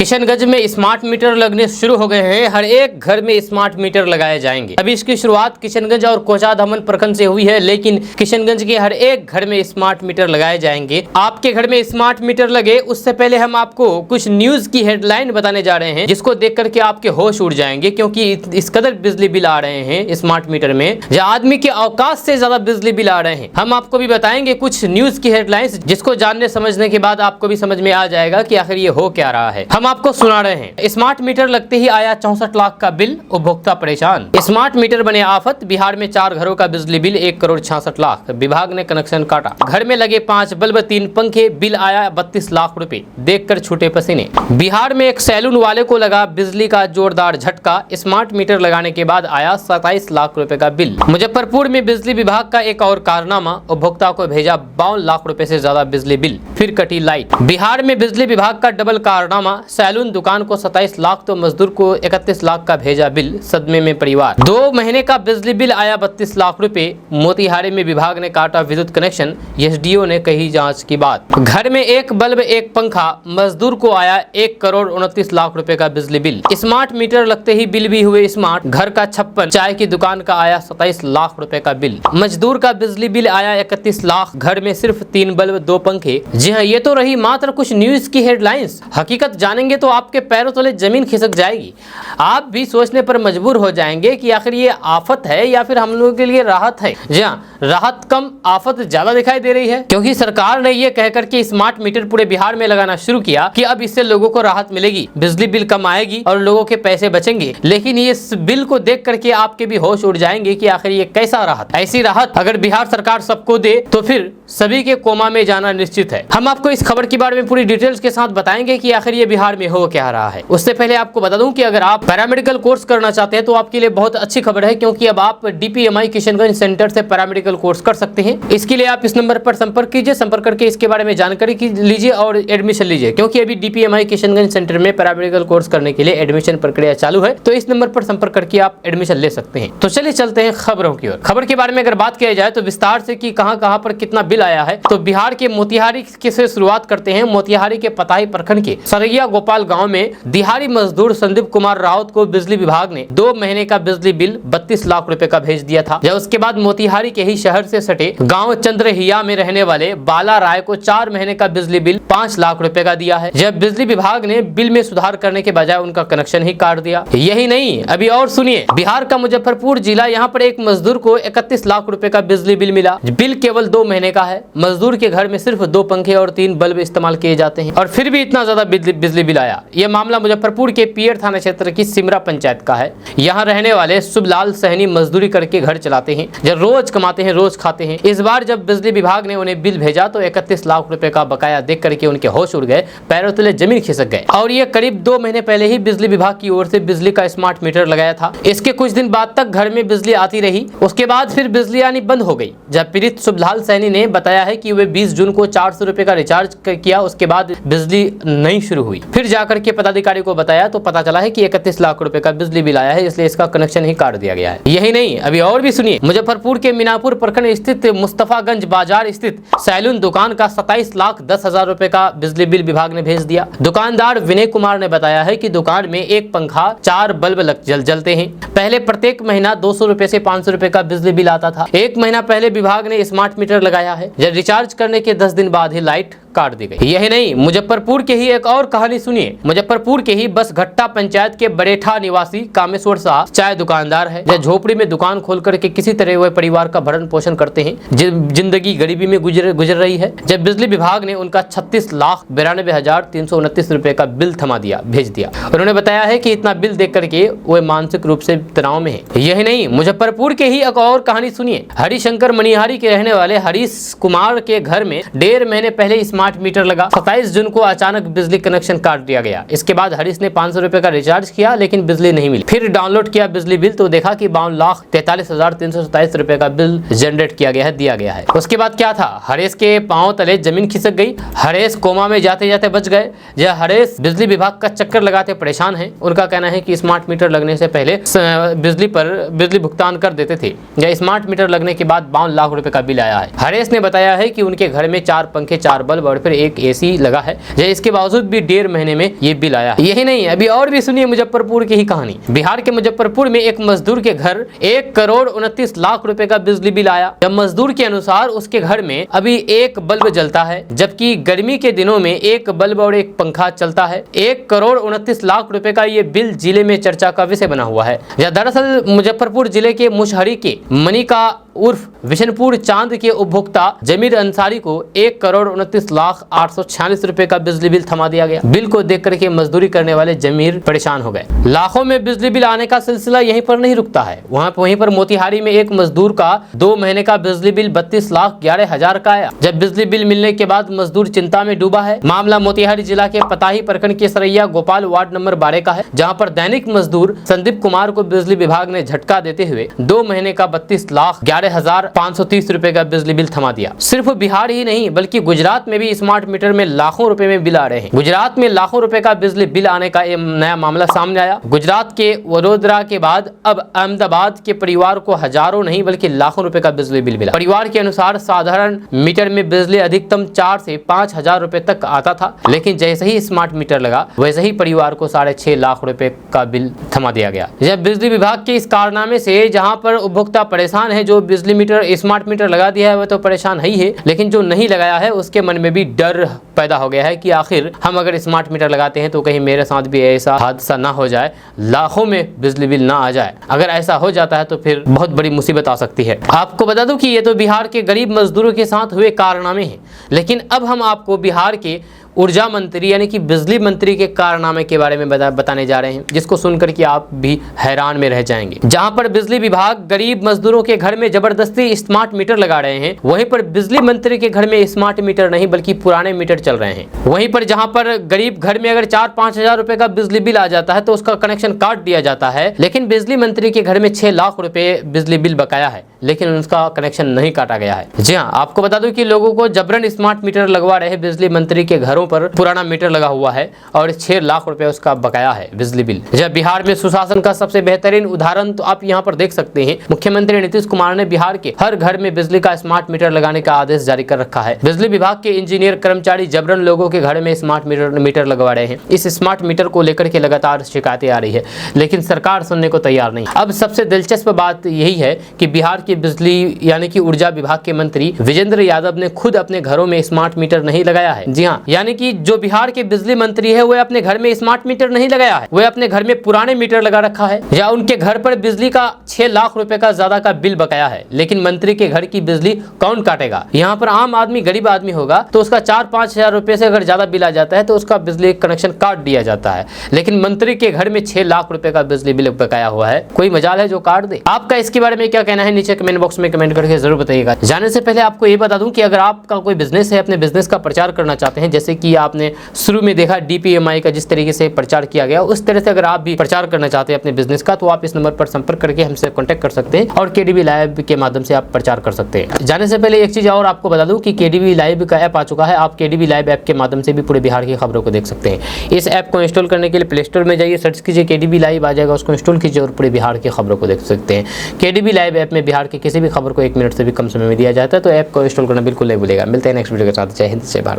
किशनगंज में smart meter लगने शुरू हो गए हैं। हर एक घर में स्मार्ट मीटर लगाए जाएंगे। अभी इसकी शुरुआत किशनगंज और कोचाधामन प्रखंड से हुई है, लेकिन किशनगंज के हर एक घर में स्मार्ट मीटर लगाए जाएंगे। आपके घर में स्मार्ट मीटर लगे उससे पहले हम आपको कुछ न्यूज की हेडलाइन बताने जा रहे हैं, जिसको देख करके आपके होश उड़ जाएंगे, क्योंकि इस कदर बिजली बिल आ रहे हैं स्मार्ट मीटर में, जहाँ आदमी के औकात से ज्यादा बिजली बिल आ रहे हैं। हम आपको भी बताएंगे कुछ न्यूज की हेडलाइंस, जिसको जानने समझने के बाद आपको भी समझ में आ जाएगा कि आखिर ये हो क्या रहा है। हम आपको सुना रहे हैं। स्मार्ट मीटर लगते ही आया 64 लाख का बिल, उपभोक्ता परेशान। स्मार्ट मीटर बने आफत, बिहार में 4 घरों का बिजली बिल 1 करोड़ 66 लाख, विभाग ने कनेक्शन काटा। घर में लगे 5 बल्ब 3 पंखे, बिल आया 32 लाख रुपए, देखकर छूटे पसीने। बिहार में एक सैलून वाले को लगा बिजली का जोरदार झटका, स्मार्ट मीटर लगाने के बाद आया 27 लाख रुपए का बिल। मुजफ्फरपुर में बिजली विभाग का एक और कारनामा, उपभोक्ता को भेजा 52 लाख रुपए से ज्यादा बिजली बिल, फिर कटी लाइट। बिहार में बिजली विभाग का डबल कारनामा, सैलून दुकान को 27 लाख तो मजदूर को 31 लाख का भेजा बिल, सदमे में परिवार। 2 महीने का बिजली बिल आया 32 लाख रुपए। मोतिहारी में विभाग ने काटा विद्युत कनेक्शन, एसडीओ ने कही जांच की बात। घर में 1 बल्ब 1 पंखा, मजदूर को आया 1 करोड़ 29 लाख रुपए का बिजली बिल। स्मार्ट मीटर लगते ही बिल भी हुए स्मार्ट, घर का 56, चाय की दुकान का आया 27 लाख रुपए का बिल। मजदूर का बिजली बिल आया 31 लाख, घर में सिर्फ 3 बल्ब 2 पंखे। जी हाँ, ये तो रही मात्र कुछ न्यूज की हेडलाइंस। हकीकत जानेंगे तो आपके पैरों तले जमीन खिसक जाएगी। आप भी सोचने पर मजबूर हो जाएंगे कि आखिर ये आफत है या फिर हम लोगों के लिए राहत है। जी हाँ, राहत कम आफत ज्यादा दिखाई दे रही है, क्योंकि सरकार ने ये कह करके स्मार्ट मीटर पूरे बिहार में लगाना शुरू किया कि अब इससे लोगों को राहत मिलेगी, बिजली बिल कम आएगी और लोगों के पैसे बचेंगे। लेकिन ये इस बिल को देख करके आपके भी होश उड़ जाएंगे कि आखिर ये कैसा राहत। ऐसी राहत अगर बिहार सरकार सबको दे तो फिर सभी के कोमा में जाना निश्चित है। हम आपको इस खबर के बारे में पूरी डिटेल्स के साथ बताएंगे कि आखिर ये बिहार में हो क्या रहा है। उससे पहले आपको बता दूं कि अगर आप पैरामेडिकल कोर्स करना चाहते हैं तो आपके लिए बहुत अच्छी खबर है, क्योंकि अब आप डीपीएमआई किशनगंज सेंटर से पैरामेडिकल कोर्स कर सकते हैं। इसके लिए आप इस नंबर पर संपर्क कीजिए, संपर्क करके इसके बारे में जानकारी लीजिए और एडमिशन लीजिए, क्योंकि अभी डीपीएमआई किशनगंज सेंटर में पैरामेडिकल कोर्स करने के लिए एडमिशन प्रक्रिया चालू है। तो इस नंबर पर संपर्क करके आप एडमिशन ले सकते हैं। तो चलिए चलते हैं खबरों की ओर। खबर के बारे में अगर बात किया जाए तो विस्तार से कि कहां पर कितना बिल आया है, तो बिहार के मोतिहारी से शुरुआत करते हैं। मोतिहारी के पताही प्रखंड के सरैया गोपाल गांव में दिहाड़ी मजदूर संदीप कुमार राउत को बिजली विभाग ने 2 महीने का बिजली बिल 32 लाख रुपए का भेज दिया था। जब उसके बाद मोतिहारी के ही शहर से सटे गांव चंद्रहिया में रहने वाले बाला राय को 4 महीने का बिजली बिल 5 लाख रुपए का दिया है। जब बिजली विभाग ने बिल में सुधार करने के बजाय उनका कनेक्शन ही काट दिया। यही नहीं, अभी और सुनिए, बिहार का मुजफ्फरपुर जिला, यहाँ पर एक मजदूर को 31 लाख रुपए का बिजली बिल मिला। बिल केवल 2 महीने का है। मजदूर के घर में सिर्फ 2 पंखे और 3 बल्ब इस्तेमाल किए जाते हैं, और फिर भी इतना ज्यादा बिजली बिल आया। यह मामला मुजफ्फरपुर के पियर थाना क्षेत्र की सिमरा पंचायत का है। यहाँ रहने वाले शुभलाल सहनी मजदूरी करके घर चलाते हैं, जब रोज कमाते हैं रोज खाते हैं। इस बार जब बिजली विभाग ने उन्हें बिल भेजा तो 31 लाख रुपए का बकाया देख करके उनके होश उड़ गए, पैरों तले जमीन खिसक गए। और ये करीब 2 महीने पहले ही बिजली विभाग की ओर से बिजली का स्मार्ट मीटर लगाया था। इसके कुछ दिन बाद तक घर में बिजली आती रही, उसके बाद फिर बिजली आनी बंद हो गई। जब पीड़ित शुभलाल सहनी ने बताया है कि वे 20 जून को 400 रुपए का रिचार्ज किया, उसके बाद बिजली नहीं शुरू हुई। फिर जाकर के पदाधिकारी को बताया तो पता चला है कि 31 लाख रुपए का बिजली बिल आया है, इसलिए इसका कनेक्शन ही काट दिया गया है। यही नहीं, अभी और भी सुनिए। मुजफ्फरपुर के मीनापुर प्रखंड स्थित मुस्तफागंज बाजार स्थित सैलून दुकान का 27 लाख 10 हजार रुपए का बिजली बिल विभाग ने भेज दिया। दुकानदार विनय कुमार ने बताया है कि दुकान में 1 पंखा 4 बल्ब जलते हैं। पहले प्रत्येक महीना 200 रुपए से 500 रुपए का बिजली बिल आता था। 1 महीना पहले विभाग ने स्मार्ट मीटर लगाया है। जब रिचार्ज करने के 10 दिन बाद ही लाइट काट दी गई। यही नहीं, मुजफ्फरपुर के ही एक और कहानी सुनिए। मुजफ्फरपुर के ही बसघट्टा पंचायत के बड़ेठा निवासी कामेश्वर शाह चाय दुकानदार है। जब झोपड़ी में दुकान खोल करके किसी तरह वह परिवार का भरण पोषण करते हैं, जिंदगी गरीबी में गुजर रही है। जब बिजली विभाग ने उनका 36 लाख 92,329 रुपए का बिल थमा दिया, भेज दिया। उन्होंने बताया है कि इतना बिल देख करके वे मानसिक रूप से तनाव में है। यही नहीं, मुजफ्फरपुर के ही एक और कहानी सुनिए। हरिशंकर मनिहारी के रहने वाले हरीश कुमार के घर में 1.5 महीने पहले स्मार्ट मीटर लगा। 27 जून को अचानक बिजली कनेक्शन काट दिया गया। इसके बाद हरीश ने 500 रुपए का रिचार्ज किया, लेकिन बिजली नहीं मिली। फिर डाउनलोड किया बिजली बिल तो देखा कि 52,43,327 रुपए का बिल जनरेट किया गया है, दिया गया है। उसके बाद क्या था, हरीश के पांव तले जमीन खिसक गई। हरीश कोमा में जाते जाते बच गए। जब हरीश बिजली विभाग का चक्कर लगाते परेशान है। उनका कहना है कि स्मार्ट मीटर लगने से पहले बिजली भुगतान कर देते थे, या स्मार्ट मीटर लगने के बाद 52 लाख रुपए का बिल आया है। हरीश ने बताया है कि उनके घर में 4 पंखे 4 बल्ब और फिर एक AC लगा है। इसके बावजूद भी 1.5 महीने में ये बिल आया। यही नहीं, अभी और भी सुनिए मुजफ्फरपुर की ही कहानी। बिहार के मुजफ्फरपुर में एक मजदूर के घर 1,29,00,000 रुपए का बिजली बिल आया। जब मजदूर के अनुसार उसके घर में अभी एक बल्ब जलता है, जबकि गर्मी के दिनों में एक बल्ब और एक पंखा चलता है। 1,29,00,000 रुपए का ये बिल जिले में चर्चा का विषय बना हुआ है। दरअसल मुजफ्फरपुर जिले के मुशहरी के मनिका उर्फ विशनपुर चांद के उपभोक्ता जमीर अंसारी को 1,29,846 रुपए का बिजली बिल थमा दिया गया। बिल को देख करके मजदूरी करने वाले जमीर परेशान हो गए। लाखों में बिजली बिल आने का सिलसिला यहीं पर नहीं रुकता है। वहीं पर मोतिहारी में एक मजदूर का 2 महीने का बिजली बिल 32,11,000 का आया। जब बिजली बिल मिलने के बाद मजदूर चिंता में डूबा है। मामला मोतिहारी जिला के पताही प्रखंड के सरैया गोपाल वार्ड नंबर 12 का है, जहाँ पर दैनिक मजदूर संदीप कुमार को बिजली विभाग ने झटका देते हुए 2 महीने का 32,11,530 रुपए का बिजली बिल थमा दिया। सिर्फ बिहार ही नहीं बल्कि गुजरात में भी स्मार्ट मीटर में लाखों रुपए में बिल आ रहे हैं। गुजरात में लाखों रुपए का बिजली बिल आने का एक नया मामला सामने आया। गुजरात के वडोदरा के बाद अब अहमदाबाद के परिवार को हजारों नहीं बल्कि लाखों रुपए का बिजली बिल मिला। परिवार के अनुसार साधारण मीटर में बिजली अधिकतम 4 से 5 हजार रुपए तक आता था, लेकिन जैसे ही स्मार्ट मीटर लगा वैसे ही परिवार को 6.5 लाख रुपए का बिल थमा दिया गया। जब बिजली विभाग के इस कारनामे से जहां पर उपभोक्ता परेशान है, जो बिजली मीटर स्मार्ट मीटर लगा दिया है वह तो परेशान ही है, लेकिन जो नहीं लगाया है उसके मन में भी डर पैदा हो गया है कि आखिर हम अगर स्मार्ट मीटर लगाते हैं तो कहीं मेरे साथ भी ऐसा हादसा ना हो जाए, लाखों में बिजली बिल ना आ जाए। अगर ऐसा हो जाता है तो फिर बहुत बड़ी मुसीबत आ सकती है। आपको बता दूं कि ये तो बिहार के गरीब मजदूरों के साथ हुए कारनामे हैं, लेकिन अब हम आपको बिहार के ऊर्जा मंत्री यानी कि बिजली मंत्री के कारनामे के बारे में बताने जा रहे हैं, जिसको सुनकर के आप भी हैरान में रह जाएंगे। जहां पर बिजली विभाग गरीब मजदूरों के घर में जबरदस्ती स्मार्ट मीटर लगा रहे हैं, वहीं पर बिजली मंत्री के घर में स्मार्ट मीटर नहीं बल्कि पुराने मीटर चल रहे हैं। वहीं पर जहां पर गरीब घर में अगर 4-5 हजार रुपए का बिजली बिल आ जाता है तो उसका कनेक्शन काट दिया जाता है, लेकिन बिजली मंत्री के घर में 6 लाख रुपए बिजली बिल बकाया है, लेकिन उसका कनेक्शन नहीं काटा गया है। जी हाँ, आपको बता दूं कि लोगों को जबरन स्मार्ट मीटर लगवा रहे हैं। बिजली मंत्री के घरों पर पुराना मीटर लगा हुआ है और 6 लाख रुपए उसका बकाया है बिजली बिल। जब बिहार में सुशासन का सबसे बेहतरीन उदाहरण तो आप यहाँ पर देख सकते हैं। मुख्यमंत्री नीतीश कुमार ने बिहार के हर घर में बिजली का स्मार्ट मीटर लगाने का आदेश जारी कर रखा है। बिजली विभाग के इंजीनियर कर्मचारी जबरन लोगों के घर में स्मार्ट मीटर लगवा रहे हैं। इस स्मार्ट मीटर को लेकर के लगातार शिकायतें आ रही है, लेकिन सरकार सुनने को तैयार नहीं। अब सबसे दिलचस्प बात यही है कि बिहार की बिजली यानी कि ऊर्जा विभाग के मंत्री विजेंद्र यादव ने खुद अपने घरों में स्मार्ट मीटर नहीं लगाया है। जी हाँ, यानी कि जो बिहार के बिजली मंत्री है वह अपने घर में स्मार्ट मीटर नहीं लगाया है, वह अपने घर में पुराने मीटर लगा रखा है, या उनके घर पर बिजली का 6 लाख रुपए का ज्यादा का बिल बकाया है, लेकिन मंत्री के घर की बिजली कौन काटेगा। यहाँ पर आम आदमी गरीब आदमी होगा तो उसका 4-5 हजार रुपए से अगर ज्यादा बिल आ जाता है तो उसका बिजली कनेक्शन काट दिया जाता है, लेकिन मंत्री के घर में 6 लाख रुपए का बिजली बिल बकाया हुआ है। कोई मजाल है जो काट दे। आपका इसके बारे में क्या कहना है नीचे कमेंट बॉक्स में कमेंट करके जरूर बताइएगा। जाने से पहले आपको ये बता दूं कि अगर आपका कोई बिजनेस है, अपने बिजनेस का प्रचार करना चाहते हैं, जैसे कि आपने शुरू में देखा DPMI का जिस तरीके से प्रचार किया गया, उस तरह से अगर आप भी प्रचार करना चाहते हैं अपने बिजनेस का, तो आप इस नंबर पर संपर्क करके हमसे कांटेक्ट कर सकते हैं और KDB लाइव के माध्यम से आप प्रचार कर सकते हैं। जाने से पहले एक चीज और आपको बता दूं कि KDB लाइव का ऐप आ चुका है। आप KDB लाइव ऐप के माध्यम से भी पूरे बिहार की खबरों को देख सकते हैं। इस ऐप को इंस्टॉल करने के लिए प्ले स्टोर में जाइए, सर्च कीजिए KDB लाइव, आ जाएगा, उसको इंस्टॉल कीजिए और पूरे बिहार की खबरों को देख सकते हैं। KDB लाइव ऐप में बिहार की किसी भी खबर को 1 मिनट से भी कम समय में दिया जाता है, तो ऐप को इंस्टॉल करना बिल्कुल नहीं भूलिएगा। मिलते हैं नेक्स्ट वीडियो के साथ। जय हिंद, जय भारत।